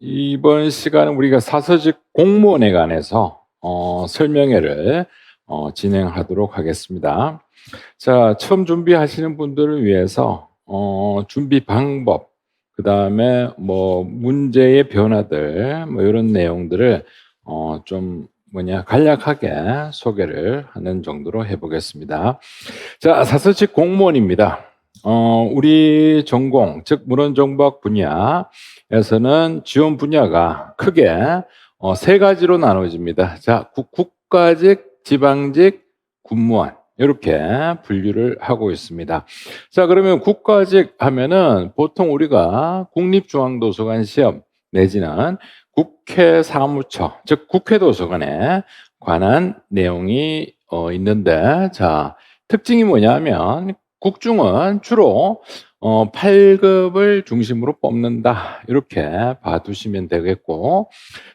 이번 시간은 우리가 사서직 공무원에 관해서 설명회를 진행하도록 하겠습니다. 자, 처음 준비하시는 분들을 위해서 준비 방법, 그다음에 뭐 문제의 변화들 뭐 이런 내용들을 좀 간략하게 소개를 하는 정도로 해 보겠습니다. 자, 사서직 공무원입니다. 우리 전공, 즉 문헌정보학 분야에서는 지원 분야가 크게 세 가지로 나눠집니다. 자, 국가직, 지방직, 군무원 이렇게 분류를 하고 있습니다. 자, 그러면 국가직 하면은 보통 우리가 국립중앙도서관 시험 내지는 국회 사무처, 즉 국회 도서관에 관한 내용이 있는데, 자, 특징이 뭐냐면 국중은 주로 8급을 중심으로 뽑는다, 이렇게 봐두시면 되겠고,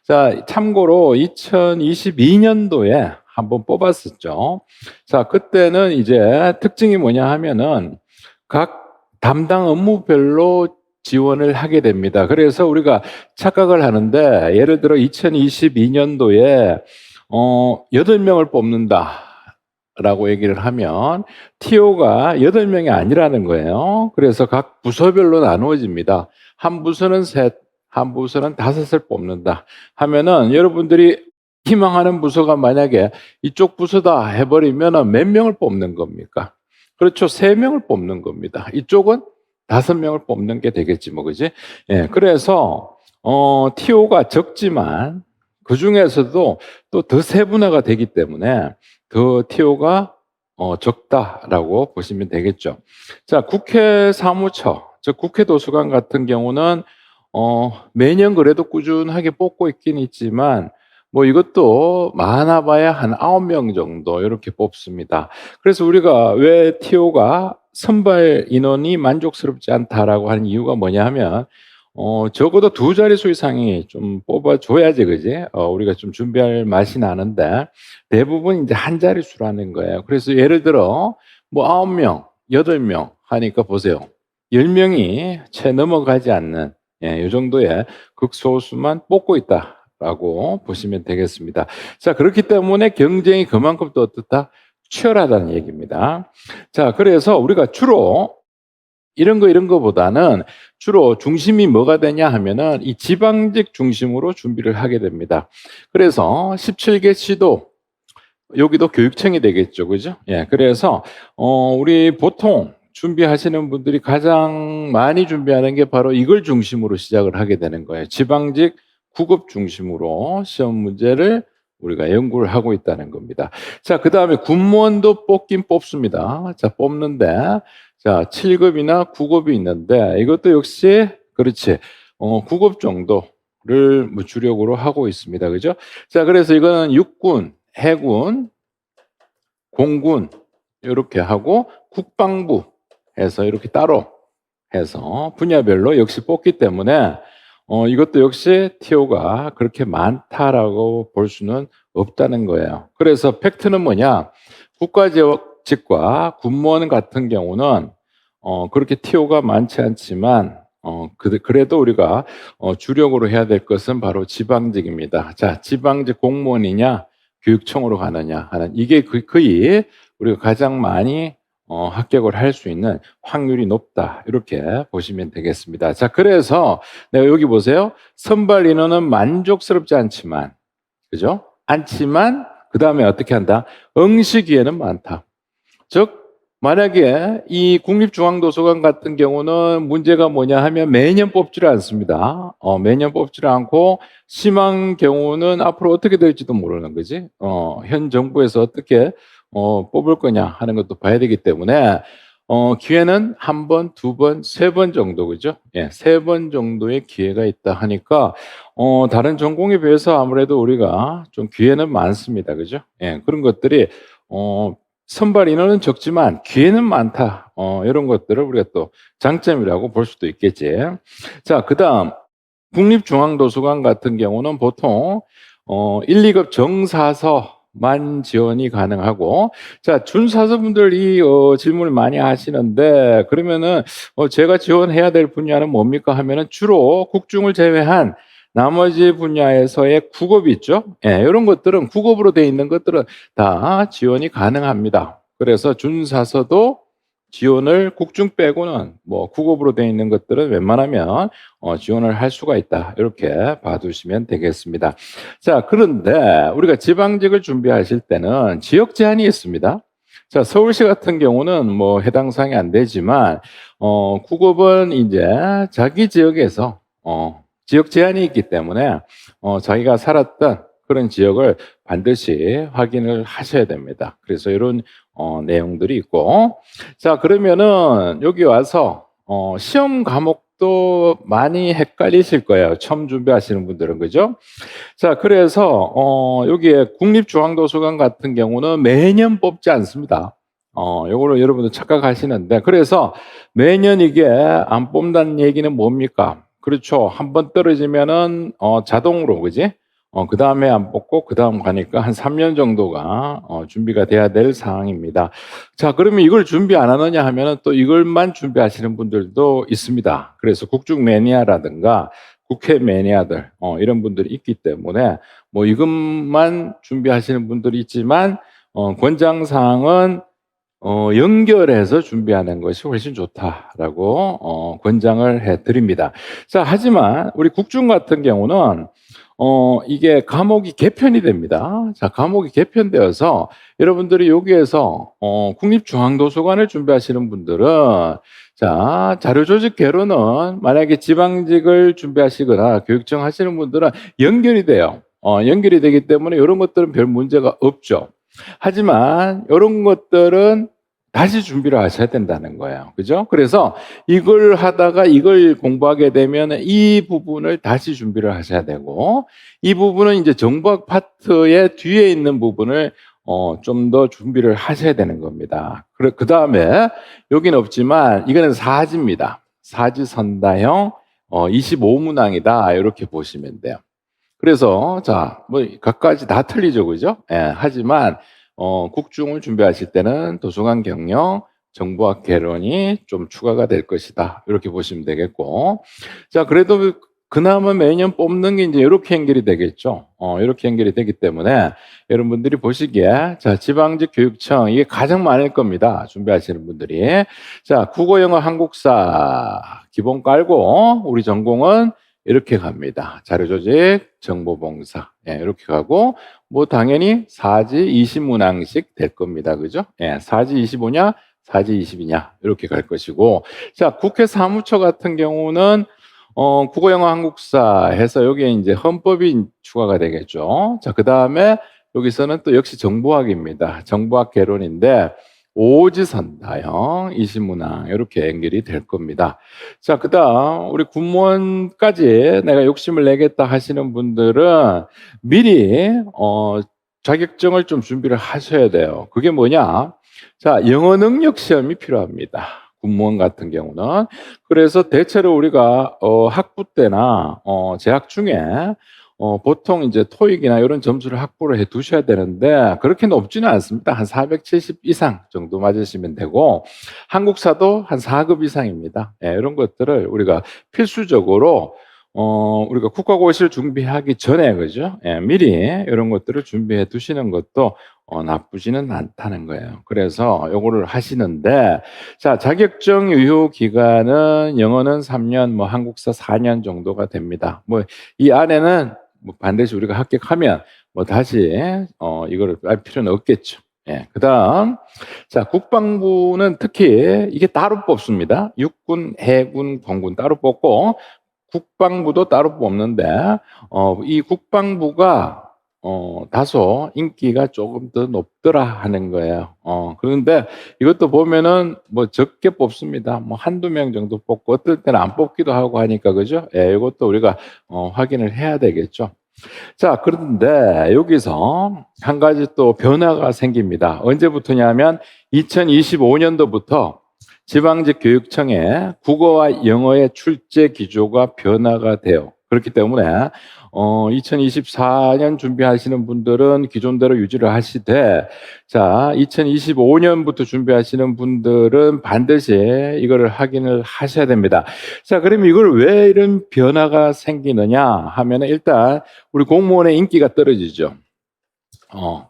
자, 참고로 2022년도에 한번 뽑았었죠. 자, 그때는 이제 특징이 뭐냐 하면은 각 담당 업무별로 지원을 하게 됩니다. 그래서 우리가 착각을 하는데, 예를 들어 2022년도에 8명을 뽑는다 라고 얘기를 하면 TO가 8명이 아니라는 거예요. 그래서 각 부서별로 나누어집니다. 한 부서는 셋, 한 부서는 5을 뽑는다 하면은, 여러분들이 희망하는 부서가 만약에 이쪽 부서다 해버리면 몇 명을 뽑는 겁니까? 그렇죠. 3명을 뽑는 겁니다. 이쪽은 5명을 뽑는 게 되겠지, 뭐, 그지? 예, 그래서, TO가 적지만 그 중에서도 또 더 세분화가 되기 때문에 더 TO가 적다라고 보시면 되겠죠. 자, 국회 사무처, 즉 국회 도서관 같은 경우는 매년 그래도 꾸준하게 뽑고 있긴 있지만, 뭐 이것도 많아봐야 한 9명 정도 이렇게 뽑습니다. 그래서 우리가 왜 TO가 선발 인원이 만족스럽지 않다라고 하는 이유가 뭐냐 하면, 적어도 2자릿수 이상이 좀 뽑아줘야지, 그지? 우리가 좀 준비할 맛이 나는데, 대부분 이제 한 자릿수라는 거예요. 그래서 예를 들어, 뭐 9명, 8명 하니까 보세요. 10명이 채 넘어가지 않는, 이 정도의 극소수만 뽑고 있다라고 보시면 되겠습니다. 자, 그렇기 때문에 경쟁이 그만큼 또 어떻다? 치열하다는 얘기입니다. 자, 그래서 우리가 주로 이런 거보다는 주로 중심이 뭐가 되냐 하면은 이 지방직 중심으로 준비를 하게 됩니다. 그래서 17개 시도, 여기도 교육청이 되겠죠, 그죠? 예, 그래서 우리 보통 준비하시는 분들이 가장 많이 준비하는 게 바로 이걸 중심으로 시작을 하게 되는 거예요. 지방직 9급 중심으로 시험 문제를 우리가 연구를 하고 있다는 겁니다. 자, 그 다음에 군무원도 뽑긴 뽑습니다. 자, 뽑는데, 자, 7급이나 9급이 있는데, 이것도 역시, 그렇지, 9급 정도를 뭐 주력으로 하고 있습니다. 그죠? 자, 그래서 이거는 육군, 해군, 공군, 이렇게 하고, 국방부 해서 이렇게 따로 해서 분야별로 역시 뽑기 때문에, 이것도 역시 TO가 그렇게 많다라고 볼 수는 없다는 거예요. 그래서 팩트는 뭐냐? 국가직과 군무원 같은 경우는 그렇게 TO가 많지 않지만, 그래도 우리가 주력으로 해야 될 것은 바로 지방직입니다. 자, 지방직 공무원이냐, 교육청으로 가느냐 하는, 이게 거의 우리가 가장 많이 합격을 할 수 있는 확률이 높다, 이렇게 보시면 되겠습니다. 자, 그래서 내가 여기 보세요. 선발 인원은 만족스럽지 않지만, 그죠? 않지만 그 다음에 어떻게 한다? 응시 기회는 많다. 즉, 만약에 이 국립중앙도서관 같은 경우는 문제가 뭐냐 하면 매년 뽑지를 않습니다. 매년 뽑지를 않고, 심한 경우는 앞으로 어떻게 될지도 모르는 거지. 현 정부에서 어떻게 뽑을 거냐 하는 것도 봐야 되기 때문에, 기회는 한 번, 두 번, 세 번 정도, 그죠? 예, 3번 정도의 기회가 있다 하니까, 다른 전공에 비해서 아무래도 우리가 좀 기회는 많습니다. 그죠? 예, 그런 것들이, 선발 인원은 적지만 기회는 많다. 이런 것들을 우리가 또 장점이라고 볼 수도 있겠지. 자, 그 다음, 국립중앙도서관 같은 경우는 보통 1, 2급 정사서 만 지원이 가능하고. 자, 준사서분들 이 질문을 많이 하시는데, 그러면은 제가 지원해야 될 분야는 뭡니까 하면은 주로 국중을 제외한 나머지 분야에서의 국업이 있죠. 예, 이런 것들은 국업으로 되어 있는 것들은 다 지원이 가능합니다. 그래서 준사서도 지원을 국중 빼고는 뭐 국업으로 되어 있는 것들은 웬만하면 지원을 할 수가 있다. 이렇게 봐두시면 되겠습니다. 자, 그런데 우리가 지방직을 준비하실 때는 지역 제한이 있습니다. 자, 서울시 같은 경우는 뭐 해당 사항이 안 되지만 국업은 이제 자기 지역에서 지역 제한이 있기 때문에 자기가 살았던 그런 지역을 반드시 확인을 하셔야 됩니다. 그래서 이런 내용들이 있고. 자, 그러면은 여기 와서 시험 과목도 많이 헷갈리실 거예요. 처음 준비하시는 분들은. 그죠? 자, 그래서 여기에 국립중앙도서관 같은 경우는 매년 뽑지 않습니다. 요거를 여러분들 착각하시는데, 그래서 매년 이게 안 뽑는다는 얘기는 뭡니까? 그렇죠. 한 번 떨어지면은 자동으로, 그지? 그 다음에 안 뽑고 그 다음 가니까 한 3년 정도가 준비가 돼야 될 상황입니다. 자, 그러면 이걸 준비 안 하느냐 하면은 또 이걸만 준비하시는 분들도 있습니다. 그래서 국중 매니아라든가 국회 매니아들 이런 분들이 있기 때문에 뭐 이것만 준비하시는 분들이 있지만 권장 사항은 연결해서 준비하는 것이 훨씬 좋다라고 권장을 해드립니다. 자, 하지만 우리 국중 같은 경우는 이게 과목이 개편이 됩니다. 자, 과목이 개편되어서 여러분들이 여기에서 국립중앙도서관을 준비하시는 분들은 자, 자료조직 개론은 만약에 지방직을 준비하시거나 교육청 하시는 분들은 연결이 돼요. 연결이 되기 때문에 이런 것들은 별 문제가 없죠. 하지만 이런 것들은 다시 준비를 하셔야 된다는 거예요. 그죠? 그래서 이걸 하다가 이걸 공부하게 되면 이 부분을 다시 준비를 하셔야 되고, 이 부분은 이제 정보학 파트의 뒤에 있는 부분을 좀 더 준비를 하셔야 되는 겁니다. 그 다음에 여기는 없지만 이거는 사지입니다. 사지 선다형 25문항이다. 이렇게 보시면 돼요. 그래서 자, 뭐 각가지 다 틀리죠, 그죠? 예, 하지만 국중을 준비하실 때는 도서관 경영, 정보학 개론이 좀 추가가 될 것이다. 이렇게 보시면 되겠고. 자, 그래도 그나마 매년 뽑는 게 이제 이렇게 연결이 되겠죠. 이렇게 연결이 되기 때문에 여러분들이 보시기에 자, 지방직 교육청 이게 가장 많을 겁니다. 준비하시는 분들이. 자, 국어, 영어, 한국사 기본 깔고 우리 전공은 이렇게 갑니다. 자료조직, 정보봉사. 예, 이렇게 가고, 뭐, 당연히 사지 20문항씩 될 겁니다. 그죠? 예, 사지 25냐, 사지 20이냐, 이렇게 갈 것이고. 자, 국회 사무처 같은 경우는, 국어, 영어, 한국사 해서 여기에 이제 헌법이 추가가 되겠죠. 자, 그 다음에 여기서는 또 역시 정보학입니다. 정보학 개론인데, 오지선다형, 20문항 이렇게 연결이 될 겁니다. 자, 그다음 우리 군무원까지 내가 욕심을 내겠다 하시는 분들은 미리 자격증을 좀 준비를 하셔야 돼요. 그게 뭐냐? 자, 영어 능력 시험이 필요합니다. 군무원 같은 경우는. 그래서 대체로 우리가 학부 때나 재학 중에 보통 이제 토익이나 이런 점수를 확보를 해 두셔야 되는데 그렇게 높지는 않습니다. 한 470 이상 정도 맞으시면 되고 한국사도 한 4급 이상입니다. 예, 이런 것들을 우리가 필수적으로 우리가 국가고시를 준비하기 전에 그죠? 예, 미리 이런 것들을 준비해 두시는 것도 나쁘지는 않다는 거예요. 그래서 요거를 하시는데 자, 자격증 유효 기간은 영어는 3년, 뭐 한국사 4년 정도가 됩니다. 뭐 이 안에는 뭐 반드시 우리가 합격하면 뭐 다시 이거를 할 필요는 없겠죠. 예, 그다음 자, 국방부는 특히 이게 따로 뽑습니다. 육군, 해군, 공군 따로 뽑고 국방부도 따로 뽑는데 이 국방부가 다소 인기가 조금 더 높더라 하는 거예요. 그런데 이것도 보면은 뭐 적게 뽑습니다. 뭐 한두 명 정도 뽑고 어떨 때는 안 뽑기도 하고 하니까 그죠? 예, 이것도 우리가 확인을 해야 되겠죠. 자, 그런데 여기서 한 가지 또 변화가 생깁니다. 언제부터냐면 2025년도부터 지방직 교육청에 국어와 영어의 출제 기조가 변화가 돼요. 그렇기 때문에 2024년 준비하시는 분들은 기존대로 유지를 하시되, 자, 2025년부터 준비하시는 분들은 반드시 이거를 확인을 하셔야 됩니다. 자, 그럼 이걸 왜 이런 변화가 생기느냐 하면은 일단 우리 공무원의 인기가 떨어지죠.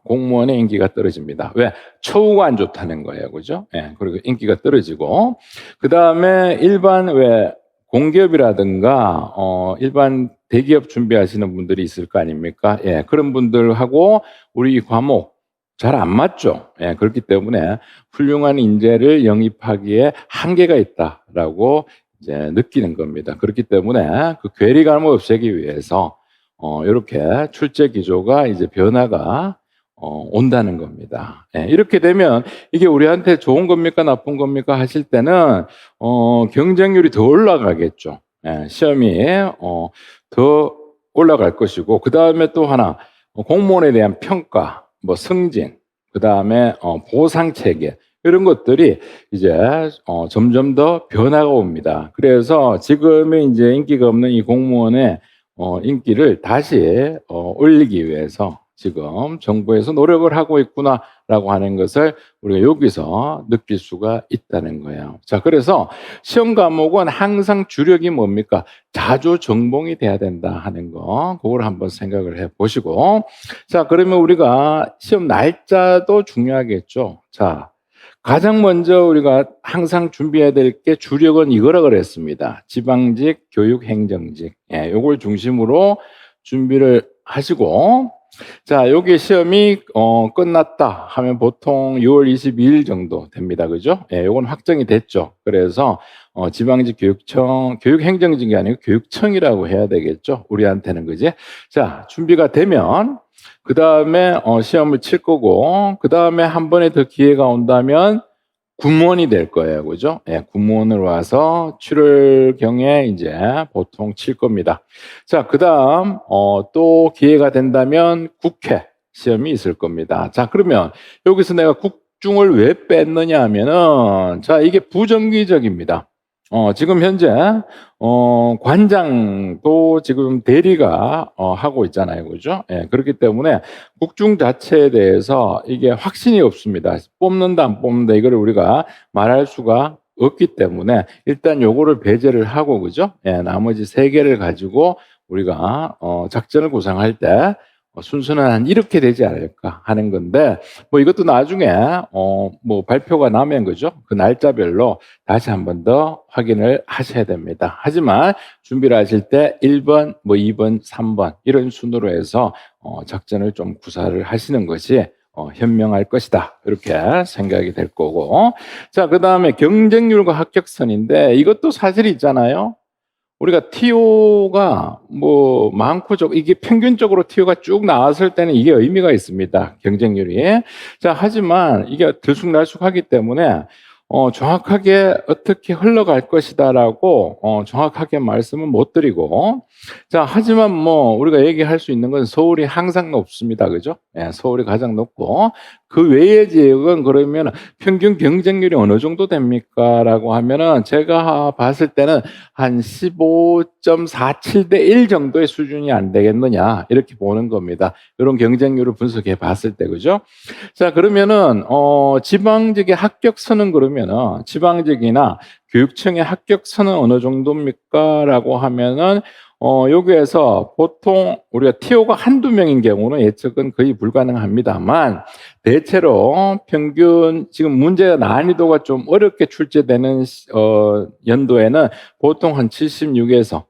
공무원의 인기가 떨어집니다. 왜? 처우가 안 좋다는 거예요. 그죠? 예, 그리고 인기가 떨어지고, 그 다음에 일반 왜 공기업이라든가, 일반 대기업 준비하시는 분들이 있을 거 아닙니까? 예, 그런 분들하고 우리 이 과목 잘 안 맞죠? 예, 그렇기 때문에 훌륭한 인재를 영입하기에 한계가 있다라고 이제 느끼는 겁니다. 그렇기 때문에 그 괴리감을 없애기 위해서 이렇게 출제 기조가 이제 변화가 온다는 겁니다. 예, 이렇게 되면 이게 우리한테 좋은 겁니까 나쁜 겁니까 하실 때는 경쟁률이 더 올라가겠죠. 예, 시험이 더 올라갈 것이고, 그 다음에 또 하나 공무원에 대한 평가, 뭐 승진, 그 다음에 보상 체계, 이런 것들이 이제 점점 더 변화가 옵니다. 그래서 지금의 이제 인기가 없는 이 공무원의 인기를 다시 올리기 위해서 지금 정부에서 노력을 하고 있구나라고 하는 것을 우리가 여기서 느낄 수가 있다는 거예요. 자, 그래서 시험 과목은 항상 주력이 뭡니까? 자조정봉이 돼야 된다 하는 거, 그걸 한번 생각을 해 보시고, 자, 그러면 우리가 시험 날짜도 중요하겠죠. 자, 가장 먼저 우리가 항상 준비해야 될 게 주력은 이거라 그랬습니다. 지방직, 교육행정직. 예, 요걸 중심으로 준비를 하시고, 자, 여기 시험이 끝났다 하면 보통 6월 22일 정도 됩니다. 그죠? 예, 요건 확정이 됐죠. 그래서 지방직 교육청, 교육행정직이 아니고 교육청이라고 해야 되겠죠. 우리한테는. 그지? 자, 준비가 되면 그 다음에 시험을 칠 거고, 그 다음에 한 번에 더 기회가 온다면 군무원이 될 거예요. 그죠? 예, 군무원으로 와서 7월경에 이제 보통 칠 겁니다. 자, 그 다음, 또 기회가 된다면 국회 시험이 있을 겁니다. 자, 그러면 여기서 내가 국중을 왜 뺐느냐 하면은, 자, 이게 부정기적입니다. 지금 현재, 관장도 지금 대리가, 하고 있잖아요. 그죠? 예, 그렇기 때문에 국중 자체에 대해서 이게 확신이 없습니다. 뽑는다, 안 뽑는다, 이거를 우리가 말할 수가 없기 때문에 일단 요거를 배제를 하고, 그죠? 예, 나머지 세 개를 가지고 우리가, 작전을 구상할 때 순서는 한 이렇게 되지 않을까 하는 건데, 뭐 이것도 나중에 뭐 발표가 나면, 그죠? 그 날짜별로 다시 한 번 더 확인을 하셔야 됩니다. 하지만 준비를 하실 때 1번, 뭐 2번, 3번 이런 순으로 해서 작전을 좀 구사를 하시는 것이 현명할 것이다, 이렇게 생각이 될 거고. 자, 그 다음에 경쟁률과 합격선인데, 이것도 사실이 있잖아요. 우리가 TO가 뭐 많고 적, 이게 평균적으로 TO가 쭉 나왔을 때는 이게 의미가 있습니다. 경쟁률이. 자, 하지만 이게 들쑥날쑥하기 때문에 정확하게 어떻게 흘러갈 것이다라고 정확하게 말씀은 못 드리고, 자, 하지만 뭐 우리가 얘기할 수 있는 건 서울이 항상 높습니다. 그죠? 예, 서울이 가장 높고, 그 외의 지역은 그러면 평균 경쟁률이 어느 정도 됩니까? 라고 하면은 제가 봤을 때는 한 15.47대 1 정도의 수준이 안 되겠느냐, 이렇게 보는 겁니다. 이런 경쟁률을 분석해 봤을 때. 그죠? 자, 그러면은 지방직의 합격선은, 그러면은 지방직이나 교육청의 합격선은 어느 정도입니까? 라고 하면은 여기에서 보통 우리가 TO가 한두 명인 경우는 예측은 거의 불가능합니다만, 대체로 평균 지금 문제 난이도가 좀 어렵게 출제되는 연도에는 보통 한 76에서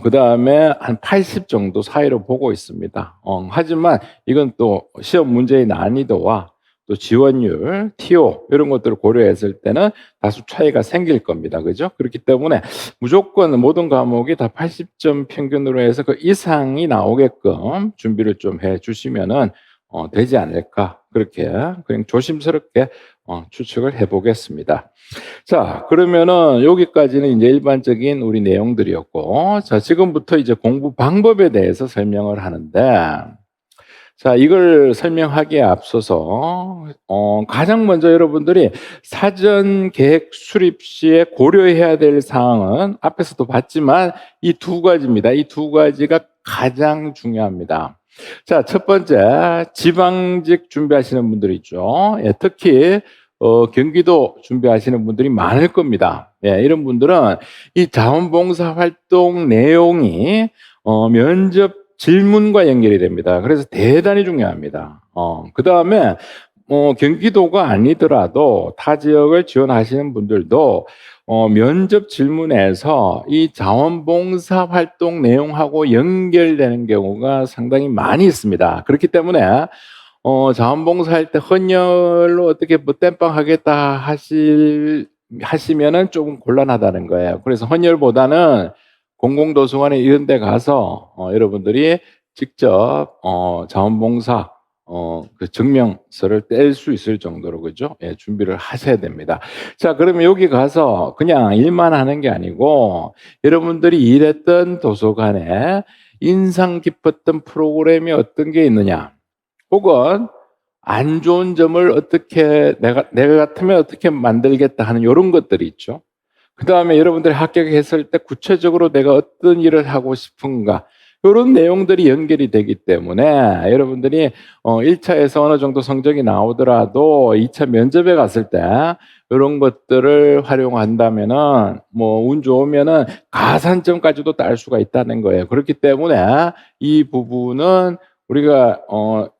그 다음에 한 80 정도 사이로 보고 있습니다. 하지만 이건 또 시험 문제의 난이도와 또 지원율, TO 이런 것들을 고려했을 때는 다소 차이가 생길 겁니다. 그죠? 그렇기 때문에 무조건 모든 과목이 다 80점 평균으로 해서 그 이상이 나오게끔 준비를 좀 해 주시면은 되지 않을까, 그렇게 그냥 조심스럽게 추측을 해 보겠습니다. 자, 그러면은 여기까지는 이제 일반적인 우리 내용들이었고, 자, 지금부터 이제 공부 방법에 대해서 설명을 하는데, 자, 이걸 설명하기에 앞서서 가장 먼저 여러분들이 사전 계획 수립 시에 고려해야 될 사항은 앞에서도 봤지만 이 두 가지입니다. 이 두 가지가 가장 중요합니다. 자, 첫 번째, 지방직 준비하시는 분들 있죠. 예, 특히 경기도 준비하시는 분들이 많을 겁니다. 예, 이런 분들은 이 자원봉사 활동 내용이 면접 질문과 연결이 됩니다. 그래서 대단히 중요합니다. 그 다음에 경기도가 아니더라도 타 지역을 지원하시는 분들도 면접 질문에서 이 자원봉사 활동 내용하고 연결되는 경우가 상당히 많이 있습니다. 그렇기 때문에 자원봉사 할 때 헌혈로 어떻게 뭐 땜빵 하겠다 하시면은 조금 곤란하다는 거예요. 그래서 헌혈보다는 공공도서관에 이런 데 가서 여러분들이 직접 자원봉사 그 증명서를 뗄 수 있을 정도로 그죠? 예, 준비를 하셔야 됩니다. 자, 그러면 여기 가서 그냥 일만 하는 게 아니고 여러분들이 일했던 도서관에 인상 깊었던 프로그램이 어떤 게 있느냐, 혹은 안 좋은 점을 어떻게 내가 같으면 어떻게 만들겠다 하는 이런 것들이 있죠. 그 다음에 여러분들이 합격했을 때 구체적으로 내가 어떤 일을 하고 싶은가, 이런 내용들이 연결이 되기 때문에 여러분들이 1차에서 어느 정도 성적이 나오더라도 2차 면접에 갔을 때 이런 것들을 활용한다면은 뭐 운 좋으면은 가산점까지도 딸 수가 있다는 거예요. 그렇기 때문에 이 부분은 우리가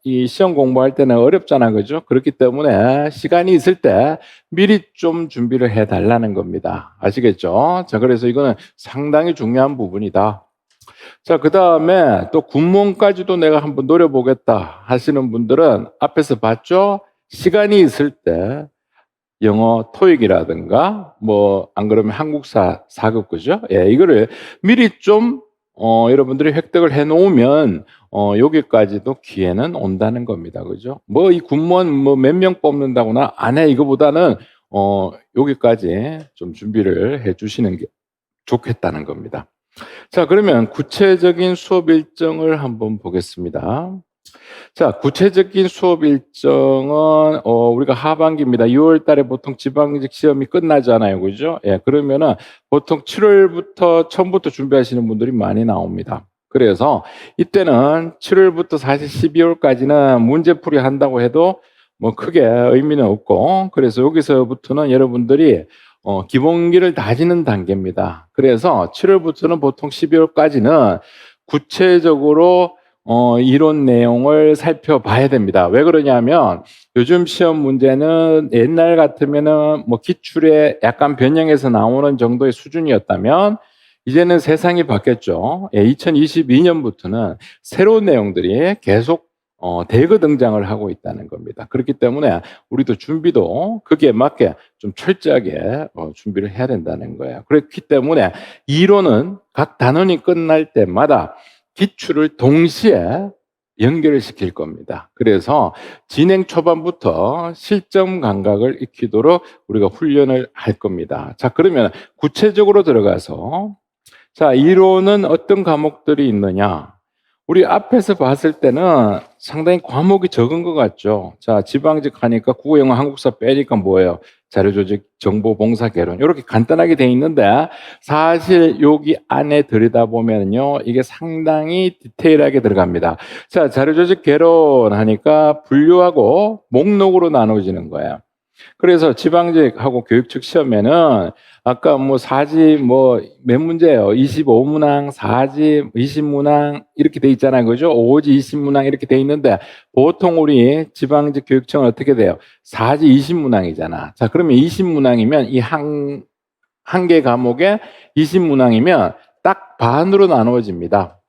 이 시험 공부할 때는 어렵잖아, 그죠? 그렇기 때문에 시간이 있을 때 미리 좀 준비를 해 달라는 겁니다. 아시겠죠? 자, 그래서 이거는 상당히 중요한 부분이다. 자, 그 다음에 또 군무원까지도 내가 한번 노려보겠다 하시는 분들은 앞에서 봤죠? 시간이 있을 때 영어 토익이라든가 뭐 안 그러면 한국사 4급, 그죠? 예, 이거를 미리 좀 여러분들이 획득을 해 놓으면 여기까지도 기회는 온다는 겁니다. 그죠? 뭐 이 군무원 뭐 몇 명 뽑는다거나 안 해, 이거보다는 여기까지 좀 준비를 해 주시는 게 좋겠다는 겁니다. 자, 그러면 구체적인 수업 일정을 한번 보겠습니다. 자, 구체적인 수업 일정은 우리가 하반기입니다. 6월 달에 보통 지방직 시험이 끝나잖아요. 그죠? 예, 그러면은 보통 7월부터 처음부터 준비하시는 분들이 많이 나옵니다. 그래서 이때는 7월부터 사실 12월까지는 문제풀이 한다고 해도 뭐 크게 의미는 없고, 그래서 여기서부터는 여러분들이 기본기를 다지는 단계입니다. 그래서 7월부터는 보통 12월까지는 구체적으로 이론 내용을 살펴봐야 됩니다. 왜 그러냐면 요즘 시험 문제는 옛날 같으면은 뭐 기출에 약간 변형해서 나오는 정도의 수준이었다면 이제는 세상이 바뀌었죠. 2022년부터는 새로운 내용들이 계속 대거 등장을 하고 있다는 겁니다. 그렇기 때문에 우리도 준비도 거기에 맞게 좀 철저하게 준비를 해야 된다는 거예요. 그렇기 때문에 이론은 각 단원이 끝날 때마다 기출을 동시에 연결을 시킬 겁니다. 그래서 진행 초반부터 실전 감각을 익히도록 우리가 훈련을 할 겁니다. 자, 그러면 구체적으로 들어가서, 자, 이론은 어떤 과목들이 있느냐? 우리 앞에서 봤을 때는 상당히 과목이 적은 것 같죠. 자, 지방직 하니까 국어, 영어, 한국사 빼니까 뭐예요? 자료조직, 정보봉사, 개론, 이렇게 간단하게 돼 있는데 사실 여기 안에 들여다보면요, 이게 상당히 디테일하게 들어갑니다. 자, 자료조직, 개론 하니까 분류하고 목록으로 나눠지는 거예요. 그래서 지방직하고 교육청 시험에는 아까 뭐 사지 뭐 몇 문제예요? 25문항, 사지, 20문항 이렇게 돼 있잖아요. 그죠? 5지 20문항 이렇게 돼 있는데 보통 우리 지방직 교육청은 어떻게 돼요? 사지 20문항이잖아. 자, 그러면 20문항이면 이 한 개 과목에 20문항이면 딱 반으로 나누어집니다.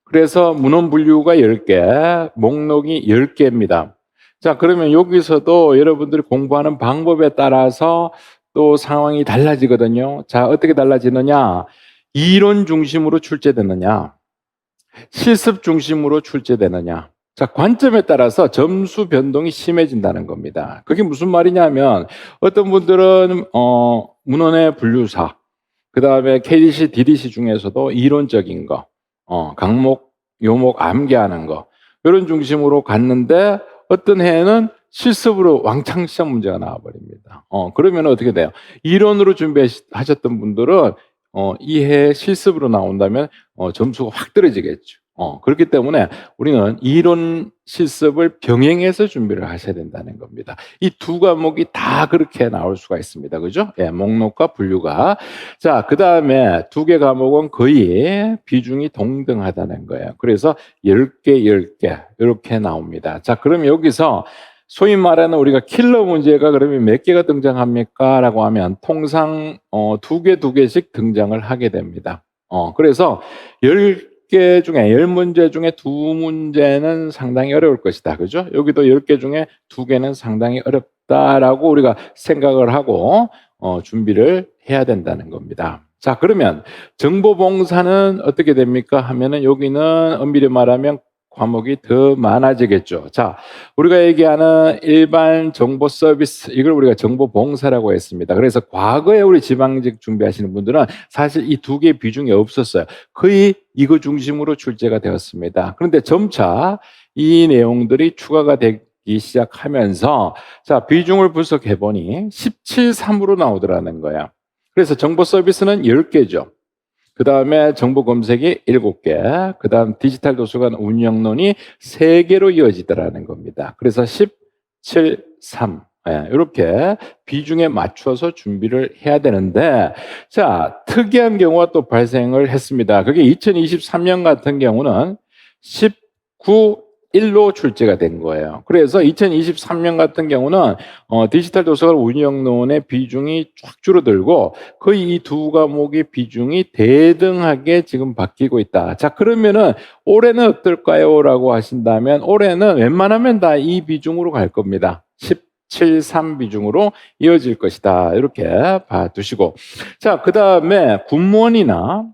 그래서 문헌 분류가 10개, 목록이 10개입니다. 자, 그러면 여기서도 여러분들이 공부하는 방법에 따라서 또 상황이 달라지거든요. 자, 어떻게 달라지느냐? 이론 중심으로 출제되느냐? 실습 중심으로 출제되느냐? 자, 관점에 따라서 점수 변동이 심해진다는 겁니다. 그게 무슨 말이냐면 어떤 분들은 문헌의 분류사, 그다음에 KDC, DDC 중에서도 이론적인 거, 강목, 요목 암기하는 거, 이런 중심으로 갔는데 어떤 해에는 실습으로 왕창 시험 문제가 나와버립니다. 그러면 어떻게 돼요? 이론으로 준비하셨던 분들은 이 해 실습으로 나온다면 점수가 확 떨어지겠죠. 그렇기 때문에 우리는 이론 실습을 병행해서 준비를 하셔야 된다는 겁니다. 이 두 과목이 다 그렇게 나올 수가 있습니다. 그죠? 예, 목록과 분류가. 자, 그 다음에 두 개 과목은 거의 비중이 동등하다는 거예요. 그래서 10개, 10개 이렇게 나옵니다. 자, 그럼 여기서 소위 말하는 우리가 킬러 문제가 그러면 몇 개가 등장합니까? 라고 하면 통상 두 개, 두 개씩 등장을 하게 됩니다. 그래서 10개 중에 10문제 중에 2문제는 상당히 어려울 것이다. 그죠? 여기도 10개 중에 2개는 상당히 어렵다라고 우리가 생각을 하고 준비를 해야 된다는 겁니다. 자, 그러면 정보봉사는 어떻게 됩니까? 하면은 여기는 엄밀히 말하면 과목이 더 많아지겠죠. 자, 우리가 얘기하는 일반 정보 서비스, 이걸 우리가 정보 봉사라고 했습니다. 그래서 과거에 우리 지방직 준비하시는 분들은 사실 이 두 개의 비중이 없었어요. 거의 이거 중심으로 출제가 되었습니다. 그런데 점차 이 내용들이 추가가 되기 시작하면서 자, 비중을 분석해 보니 17:3으로 나오더라는 거예요. 그래서 정보 서비스는 10개죠. 그 다음에 정보 검색이 7개, 그 다음 디지털 도서관 운영론이 3개로 이어지더라는 겁니다. 그래서 17, 3. 이렇게 비중에 맞춰서 준비를 해야 되는데, 자, 특이한 경우가 또 발생을 했습니다. 그게 2023년 같은 경우는 19, 1로 출제가 된 거예요. 그래서 2023년 같은 경우는 디지털 도서관 운영론의 비중이 쫙 줄어들고 거의 이 두 과목의 비중이 대등하게 지금 바뀌고 있다. 자, 그러면은 올해는 어떨까요? 라고 하신다면 올해는 웬만하면 다 이 비중으로 갈 겁니다. 17, 3 비중으로 이어질 것이다. 이렇게 봐두시고. 자, 그 다음에 군무원이나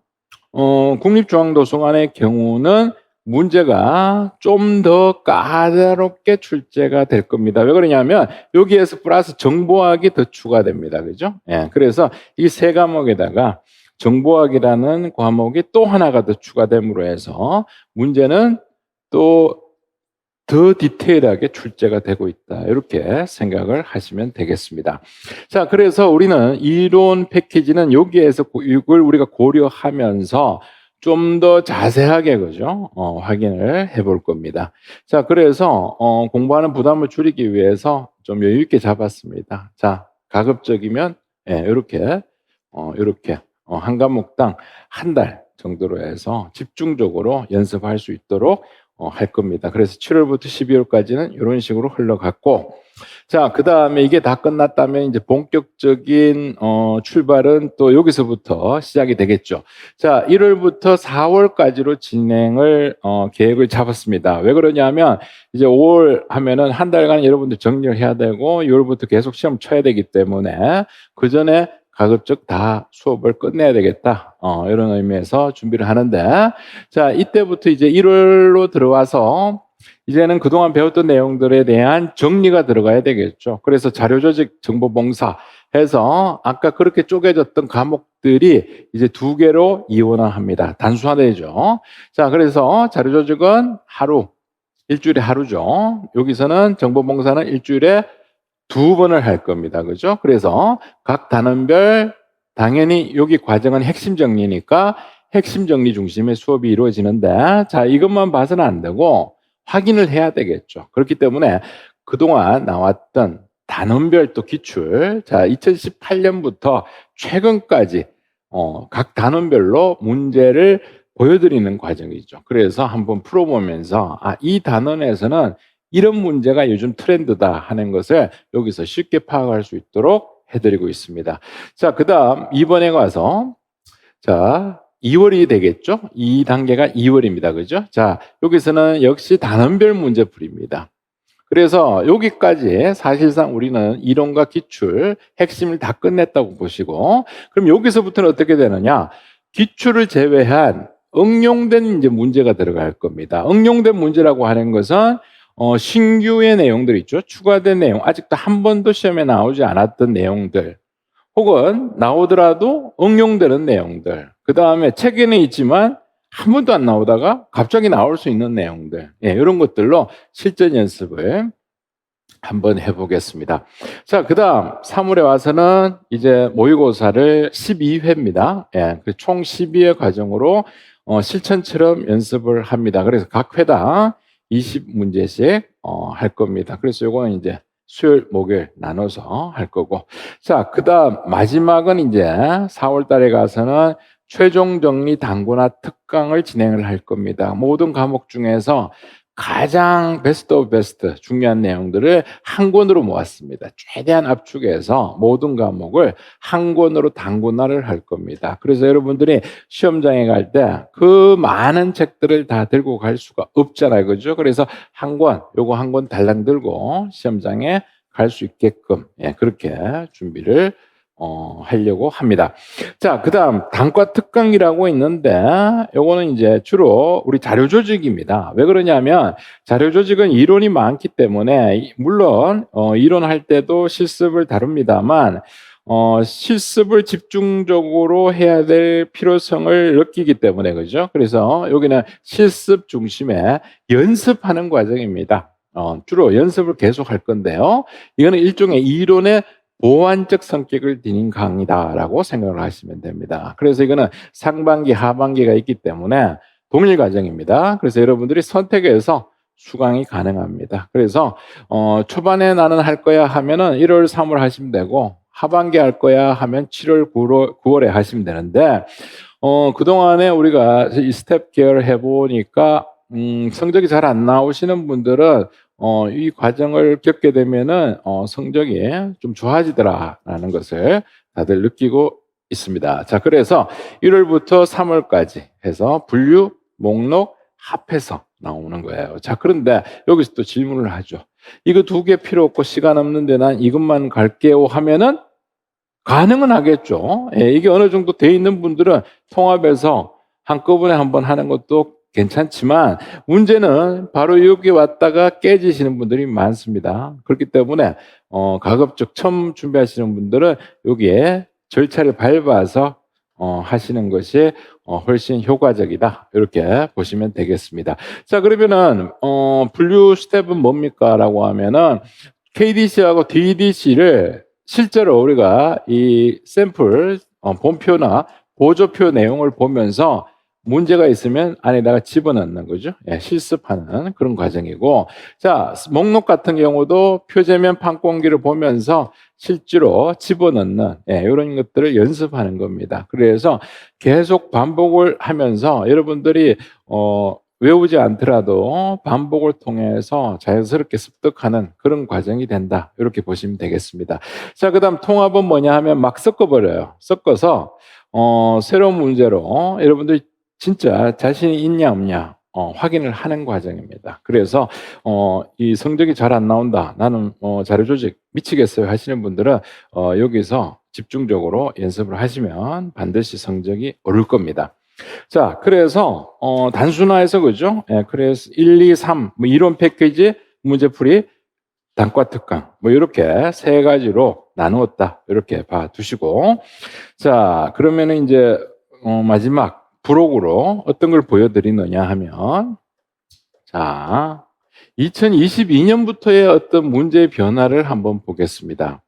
국립중앙도서관의 경우는 문제가 좀 더 까다롭게 출제가 될 겁니다. 왜 그러냐면 여기에서 플러스 정보학이 더 추가됩니다. 그죠? 예, 그래서 이 세 과목에다가 정보학이라는 과목이 또 하나가 더 추가됨으로 해서 문제는 또 더 디테일하게 출제가 되고 있다. 이렇게 생각을 하시면 되겠습니다. 자, 그래서 우리는 이론 패키지는 여기에서 이걸 우리가 고려하면서 좀 더 자세하게 그죠? 확인을 해볼 겁니다. 자, 그래서 공부하는 부담을 줄이기 위해서 좀 여유 있게 잡았습니다. 자, 가급적이면 이렇게 한 과목당 한 달 정도로 해서 집중적으로 연습할 수 있도록 할 겁니다. 그래서 7월부터 12월까지는 이런 식으로 흘러갔고, 자, 그 다음에 이게 다 끝났다면 이제 본격적인 출발은 또 여기서부터 시작이 되겠죠. 자, 1월부터 4월까지로 진행을 계획을 잡았습니다. 왜 그러냐면 이제 5월 하면은 한 달간 여러분들 정리를 해야 되고 6월부터 계속 시험 쳐야 되기 때문에 그 전에 가급적 다 수업을 끝내야 되겠다. 이런 의미에서 준비를 하는데, 자, 이때부터 이제 1월로 들어와서 이제는 그동안 배웠던 내용들에 대한 정리가 들어가야 되겠죠. 그래서 자료조직 정보봉사 해서 아까 그렇게 쪼개졌던 과목들이 이제 2개로 이원화합니다. 단순화되죠. 자, 그래서 자료조직은 일주일에 하루죠. 여기서는 정보봉사는 일주일에 2번을 할 겁니다. 그죠? 그래서 각 단원별 당연히 여기 과정은 핵심 정리니까 핵심 정리 중심의 수업이 이루어지는데, 자, 이것만 봐서는 안 되고 확인을 해야 되겠죠. 그렇기 때문에 그동안 나왔던 단원별 또 기출, 자, 2018년부터 최근까지 각 단원별로 문제를 보여드리는 과정이죠. 그래서 한번 풀어보면서 이 단원에서는 이런 문제가 요즘 트렌드다 하는 것을 여기서 쉽게 파악할 수 있도록 해드리고 있습니다. 자, 그 다음 이번에 가서 자, 2월이 되겠죠? 이 단계가 2월입니다. 그죠? 자, 여기서는 역시 단원별 문제풀이입니다. 그래서 여기까지 사실상 우리는 이론과 기출, 핵심을 다 끝냈다고 보시고, 그럼 여기서부터는 어떻게 되느냐? 기출을 제외한 응용된 이제 문제가 들어갈 겁니다. 응용된 문제라고 하는 것은 신규의 내용들 있죠. 추가된 내용, 아직도 한 번도 시험에 나오지 않았던 내용들, 혹은 나오더라도 응용되는 내용들. 그 다음에 책에는 있지만 한 번도 안 나오다가 갑자기 나올 수 있는 내용들, 이런 것들로 실전 연습을 한번 해보겠습니다. 자, 그 다음 3월에 와서는 이제 모의고사를 12회입니다. 총 12회 과정으로 실천처럼 연습을 합니다. 그래서 각 회당 20문제씩 할 겁니다. 그래서 요거는 이제 수요일, 목요일 나눠서 할 거고. 자, 그 다음 마지막은 이제 4월 달에 가서는 최종 정리 당구나 특강을 진행을 할 겁니다. 모든 과목 중에서 가장 베스트 오브 베스트 중요한 내용들을 한 권으로 모았습니다. 최대한 압축해서 모든 과목을 한 권으로 당군화를 할 겁니다. 그래서 여러분들이 시험장에 갈 때 그 많은 책들을 다 들고 갈 수가 없잖아요. 그죠? 그래서 요거 한 권 달랑 들고 시험장에 갈 수 있게끔 그렇게 준비를 하려고 합니다. 자, 그 다음 단과 특강이라고 있는데 요거는 이제 주로 우리 자료 조직입니다. 왜 그러냐면 자료 조직은 이론이 많기 때문에 물론 이론할 때도 실습을 다룹니다만 실습을 집중적으로 해야 될 필요성을 느끼기 때문에 그죠? 그래서 여기는 실습 중심의 연습하는 과정입니다. 주로 연습을 계속 할 건데요. 이거는 일종의 이론의 보완적 성격을 지닌 강의다라고 생각을 하시면 됩니다. 그래서 이거는 상반기, 하반기가 있기 때문에 동일 과정입니다. 그래서 여러분들이 선택해서 수강이 가능합니다. 그래서 초반에 나는 할 거야 하면은 1월, 3월 하시면 되고 하반기 할 거야 하면 7월, 9월에 하시면 되는데 그동안에 우리가 이 스텝 계열 해보니까 성적이 잘 안 나오시는 분들은 이 과정을 겪게 되면은 성적이 좀 좋아지더라라는 것을 다들 느끼고 있습니다. 자, 그래서 1월부터 3월까지 해서 분류, 목록, 합해서 나오는 거예요. 자, 그런데 여기서 또 질문을 하죠. 이거 두 개 필요 없고 시간 없는데 난 이것만 갈게요 하면은 가능은 하겠죠. 이게 어느 정도 돼 있는 분들은 통합해서 한꺼번에 한번 하는 것도 괜찮지만 문제는 바로 여기 왔다가 깨지시는 분들이 많습니다. 그렇기 때문에 가급적 처음 준비하시는 분들은 여기에 절차를 밟아서 하시는 것이 훨씬 효과적이다. 이렇게 보시면 되겠습니다. 자, 그러면은 분류 스텝은 뭡니까라고 하면은 KDC하고 DDC를 실제로 우리가 이 샘플 본표나 보조표 내용을 보면서 문제가 있으면 안에다가 집어넣는 거죠. 실습하는 그런 과정이고, 자, 목록 같은 경우도 표제면 판공기를 보면서 실제로 집어넣는 이런 것들을 연습하는 겁니다. 그래서 계속 반복을 하면서 여러분들이 외우지 않더라도 반복을 통해서 자연스럽게 습득하는 그런 과정이 된다. 이렇게 보시면 되겠습니다. 자, 그 다음 통합은 뭐냐 하면 막 섞어버려요. 섞어서 새로운 문제로 여러분들이 진짜 자신이 있냐 없냐 확인을 하는 과정입니다. 그래서 이 성적이 잘 안 나온다. 나는 자료 조직 미치겠어요 하시는 분들은 여기서 집중적으로 연습을 하시면 반드시 성적이 오를 겁니다. 자, 그래서 단순화해서 그죠? 그래서 1, 2, 3 뭐 이론 패키지, 문제풀이, 단과 특강 뭐 이렇게 세 가지로 나누었다. 이렇게 봐 두시고, 자, 그러면은 이제 마지막 부록으로 어떤 걸 보여드리느냐 하면, 자, 2022년부터의 어떤 문제의 변화를 한번 보겠습니다.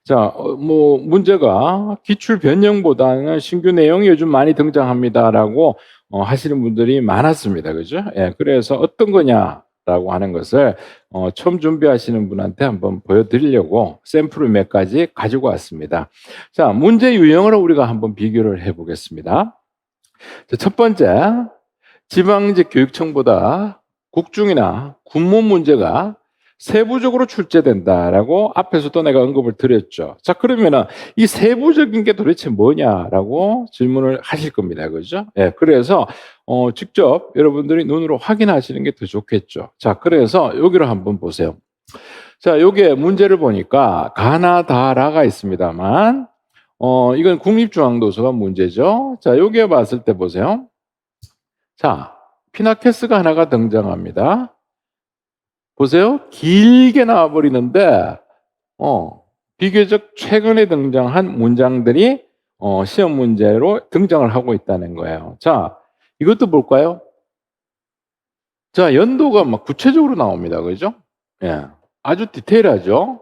자, 뭐 문제가 기출 변형보다는 신규 내용이 요즘 많이 등장합니다라고 하시는 분들이 많았습니다. 그죠? 그래서 어떤 거냐라고 하는 것을 처음 준비하시는 분한테 한번 보여드리려고 샘플을 몇 가지 가지고 왔습니다. 자, 문제 유형으로 우리가 한번 비교를 해보겠습니다. 자, 첫 번째, 지방직 교육청보다 국중이나 군무 문제가 세부적으로 출제된다라고 앞에서도 내가 언급을 드렸죠. 자, 그러면은 이 세부적인 게 도대체 뭐냐라고 질문을 하실 겁니다. 그죠? 그래서 직접 여러분들이 눈으로 확인하시는 게 더 좋겠죠. 자, 그래서 여기를 한번 보세요. 자, 여기에 문제를 보니까 가나다라가 있습니다만 이건 국립중앙도서관 문제죠. 자, 여기에 봤을 때 보세요. 자, 피나케스가 하나가 등장합니다. 보세요. 길게 나와버리는데, 비교적 최근에 등장한 문장들이 시험 문제로 등장을 하고 있다는 거예요. 자, 이것도 볼까요? 자, 연도가 막 구체적으로 나옵니다. 그죠? 예. 아주 디테일하죠?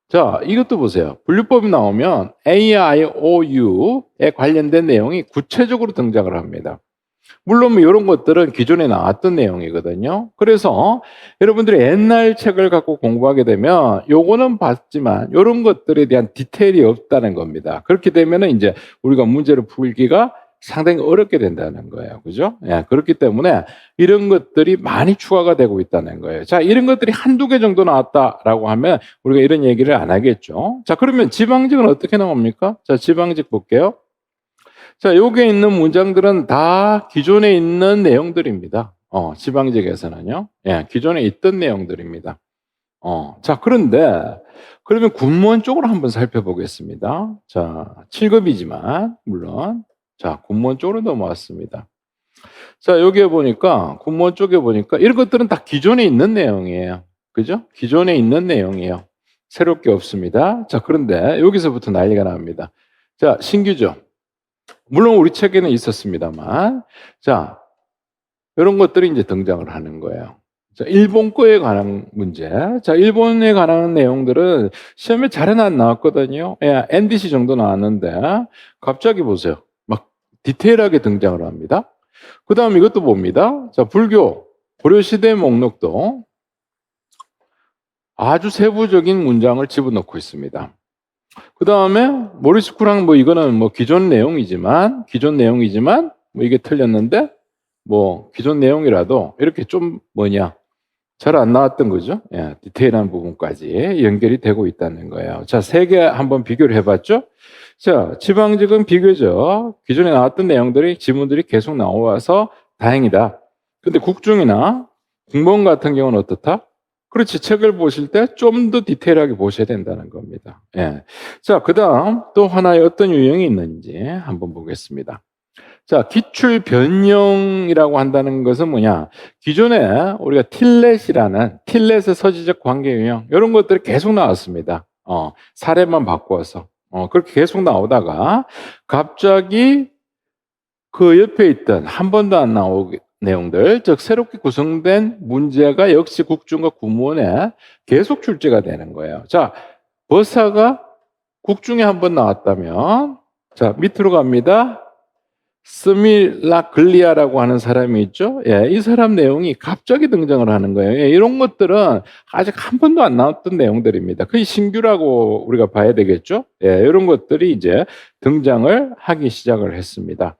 자, 이것도 보세요. 분류법이 나오면 AIOU에 관련된 내용이 구체적으로 등장을 합니다. 물론 뭐 이런 것들은 기존에 나왔던 내용이거든요. 그래서 여러분들이 옛날 책을 갖고 공부하게 되면 요거는 봤지만 이런 것들에 대한 디테일이 없다는 겁니다. 그렇게 되면은 이제 우리가 문제를 풀기가 상당히 어렵게 된다는 거예요. 그죠? 예, 그렇기 때문에 이런 것들이 많이 추가가 되고 있다는 거예요. 자, 이런 것들이 한두 개 정도 나왔다라고 하면 우리가 이런 얘기를 안 하겠죠. 자, 그러면 지방직은 어떻게 나옵니까? 자, 지방직 볼게요. 자, 여기에 있는 문장들은 다 기존에 있는 내용들입니다. 지방직에서는요. 예, 기존에 있던 내용들입니다. 자, 그런데 그러면 군무원 쪽으로 한번 살펴보겠습니다. 자, 7급이지만 물론 자, 군무원 쪽으로 넘어왔습니다. 자, 여기에 보니까 군무원 쪽에 보니까 이런 것들은 다 기존에 있는 내용이에요. 그죠? 기존에 있는 내용이에요. 새롭게 없습니다. 자, 그런데 여기서부터 난리가 납니다. 자, 신규죠. 물론 우리 책에는 있었습니다만, 자, 이런 것들이 이제 등장을 하는 거예요. 자, 일본 거에 관한 문제. 자, 일본에 관한 내용들은 시험에 잘은 안 나왔거든요. 예, NDC 정도 나왔는데, 갑자기 보세요. 막 디테일하게 등장을 합니다. 그 다음 이것도 봅니다. 자, 불교, 고려시대 목록도 아주 세부적인 문장을 집어넣고 있습니다. 그 다음에 모리스쿠랑 뭐 이거는 뭐 기존 내용이지만 뭐 이게 틀렸는데 뭐 기존 내용이라도 이렇게 좀 뭐냐 잘 안 나왔던 거죠. 예, 디테일한 부분까지 연결이 되고 있다는 거예요. 자, 세 개 한번 비교를 해봤죠. 자, 지방직은 비교적 기존에 나왔던 내용들이 지문들이 계속 나와서 다행이다. 근데 국중이나 공무원 같은 경우는 어떻다? 그렇지. 책을 보실 때 좀 더 디테일하게 보셔야 된다는 겁니다. 예. 자, 그 다음 또 하나의 어떤 유형이 있는지 한번 보겠습니다. 자, 기출 변형이라고 한다는 것은 뭐냐? 기존에 우리가 틸렛의 서지적 관계 유형, 이런 것들이 계속 나왔습니다. 사례만 바꾸어서. 그렇게 계속 나오다가 갑자기 그 옆에 있던 한 번도 안 나오게 내용들, 즉 새롭게 구성된 문제가 역시 국중과 구문에 계속 출제가 되는 거예요. 자, 버사가 국중에 한 번 나왔다면, 자, 밑으로 갑니다. 스밀라 글리아라고 하는 사람이 있죠. 예, 이 사람 내용이 갑자기 등장을 하는 거예요. 예, 이런 것들은 아직 한 번도 안 나왔던 내용들입니다. 그게 신규라고 우리가 봐야 되겠죠. 예, 이런 것들이 이제 등장을 하기 시작을 했습니다.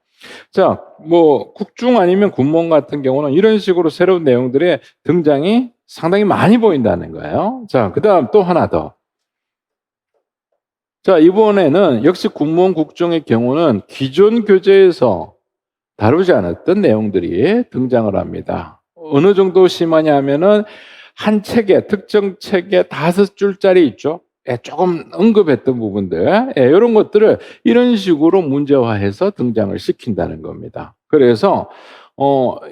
자, 뭐 국중 아니면 군무원 같은 경우는 이런 식으로 새로운 내용들의 등장이 상당히 많이 보인다는 거예요. 자, 그다음 또 하나 더. 자, 이번에는 역시 군무원 국중의 경우는 기존 교재에서 다루지 않았던 내용들이 등장을 합니다. 어느 정도 심하냐 하면은 한 책에, 특정 책에 5줄짜리 있죠. 예, 조금 언급했던 부분들, 예, 이런 것들을 이런 식으로 문제화해서 등장을 시킨다는 겁니다. 그래서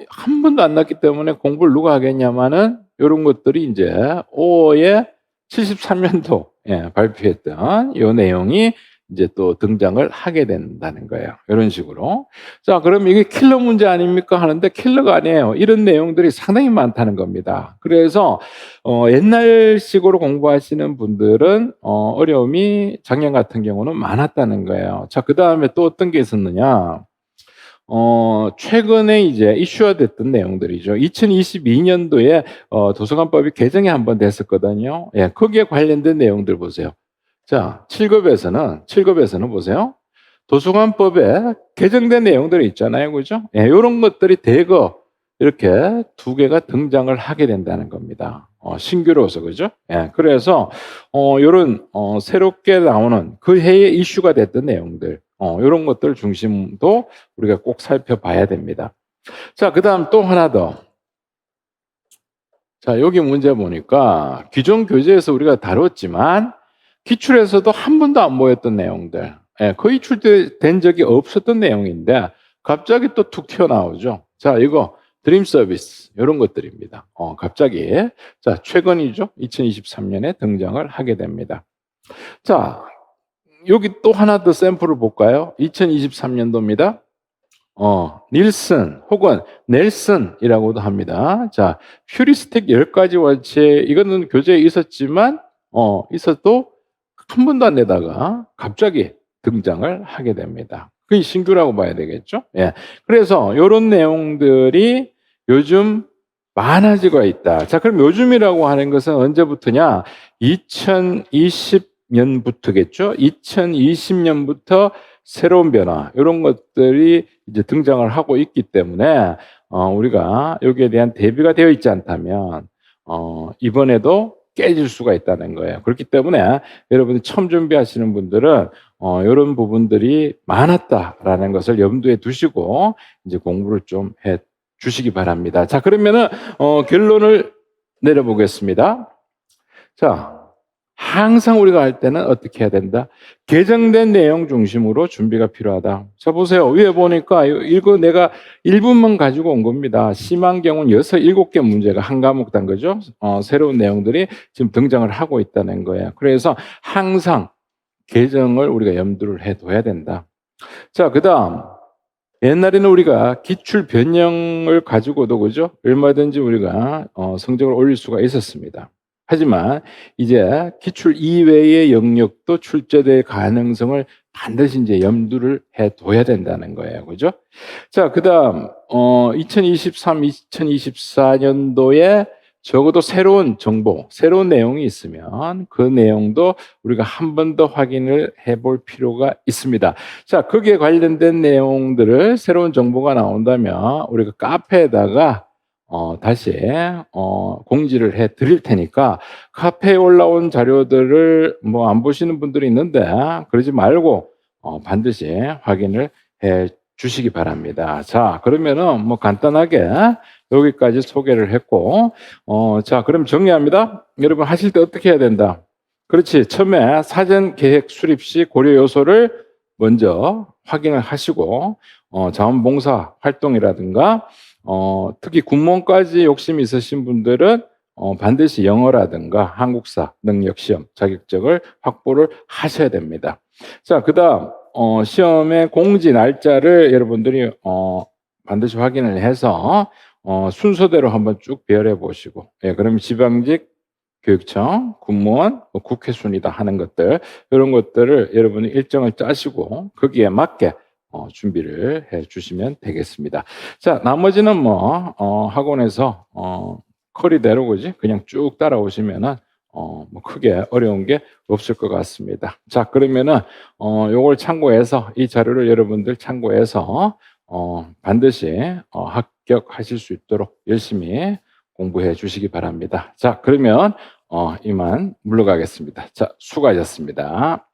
한 번도 안 났기 때문에 공부를 누가 하겠냐마는 이런 것들이 이제 5의 73년도 예, 발표했던 이 내용이 이제 또 등장을 하게 된다는 거예요. 이런 식으로. 자, 그럼 이게 킬러 문제 아닙니까? 하는데 킬러가 아니에요. 이런 내용들이 상당히 많다는 겁니다. 그래서 옛날식으로 공부하시는 분들은 어려움이 작년 같은 경우는 많았다는 거예요. 자, 그 다음에 또 어떤 게 있었느냐? 최근에 이제 이슈화 됐던 내용들이죠. 2022년도에 도서관법이 개정이 한번 됐었거든요. 예, 거기에 관련된 내용들 보세요. 자, 7급에서는 보세요. 도서관법에 개정된 내용들이 있잖아요. 그죠? 예, 이런 것들이 대거 이렇게 두 개가 등장을 하게 된다는 겁니다. 신규로서, 그죠? 예, 그래서, 이런, 새롭게 나오는 그 해에 이슈가 됐던 내용들, 이런 것들 중심도 우리가 꼭 살펴봐야 됩니다. 자, 그 다음 또 하나 더. 자, 여기 문제 보니까 기존 교재에서 우리가 다뤘지만 기출에서도 한 번도 안 보였던 내용들, 예, 거의 출제된 적이 없었던 내용인데 갑자기 또 툭 튀어나오죠. 자, 이거 드림 서비스 이런 것들입니다. 갑자기 자 최근이죠. 2023년에 등장을 하게 됩니다. 자, 여기 또 하나 더 샘플을 볼까요? 2023년도입니다. 닐슨 혹은 넬슨이라고도 합니다. 자, 휴리스틱 10가지 원칙, 이거는 교재에 있었지만, 있어도 한 번도 안 내다가 갑자기 등장을 하게 됩니다. 그게 신규라고 봐야 되겠죠? 예. 그래서 요런 내용들이 요즘 많아지고 있다. 자, 그럼 요즘이라고 하는 것은 언제부터냐? 2020년부터겠죠? 2020년부터 새로운 변화, 이런 것들이 이제 등장을 하고 있기 때문에, 우리가 여기에 대한 대비가 되어 있지 않다면, 이번에도 깨질 수가 있다는 거예요. 그렇기 때문에 여러분이 처음 준비하시는 분들은, 이런 부분들이 많았다라는 것을 염두에 두시고, 이제 공부를 좀 해 주시기 바랍니다. 자, 그러면은, 결론을 내려보겠습니다. 자, 항상 우리가 할 때는 어떻게 해야 된다? 개정된 내용 중심으로 준비가 필요하다. 자, 보세요. 위에 보니까 이거 내가 1분만 가지고 온 겁니다. 심한 경우는 6, 7개 문제가 한 과목 단 거죠. 새로운 내용들이 지금 등장을 하고 있다는 거예요. 그래서 항상 개정을 우리가 염두를 해둬야 된다. 자, 그 다음. 옛날에는 우리가 기출 변형을 가지고도, 그죠? 얼마든지 우리가 성적을 올릴 수가 있었습니다. 하지만 이제 기출 이외의 영역도 출제될 가능성을 반드시 이제 염두를 해둬야 된다는 거예요. 그죠? 자, 그 다음, 2023, 2024년도에 적어도 새로운 정보, 새로운 내용이 있으면 그 내용도 우리가 한 번 더 확인을 해볼 필요가 있습니다. 자, 거기에 관련된 내용들을 새로운 정보가 나온다면 우리가 카페에다가 다시 공지를 해 드릴 테니까, 카페에 올라온 자료들을 뭐 안 보시는 분들이 있는데 그러지 말고 반드시 확인을 해 주시기 바랍니다. 자, 그러면은 뭐 간단하게 여기까지 소개를 했고, 자, 그럼 정리합니다. 여러분 하실 때 어떻게 해야 된다? 그렇지. 처음에 사전 계획 수립 시 고려 요소를 먼저 확인을 하시고, 자원봉사 활동이라든가, 특히 군목까지 욕심이 있으신 분들은 반드시 영어라든가 한국사 능력 시험 자격증을 확보를 하셔야 됩니다. 자, 그다음 시험의 공지 날짜를 여러분들이 반드시 확인을 해서 순서대로 한번 쭉 배열해 보시고, 예, 그럼 지방직 교육청, 군무원, 국회 순이다 하는 것들, 이런 것들을 여러분이 일정을 짜시고 거기에 맞게 준비를 해 주시면 되겠습니다. 자, 나머지는 뭐 학원에서 커리대로 그지 그냥 쭉 따라오시면은 뭐 크게 어려운 게 없을 것 같습니다. 자, 그러면은 요걸 참고해서, 이 자료를 여러분들 참고해서 반드시 합격하실 수 있도록 열심히 공부해 주시기 바랍니다. 자, 그러면 이만 물러가겠습니다. 자, 수고하셨습니다.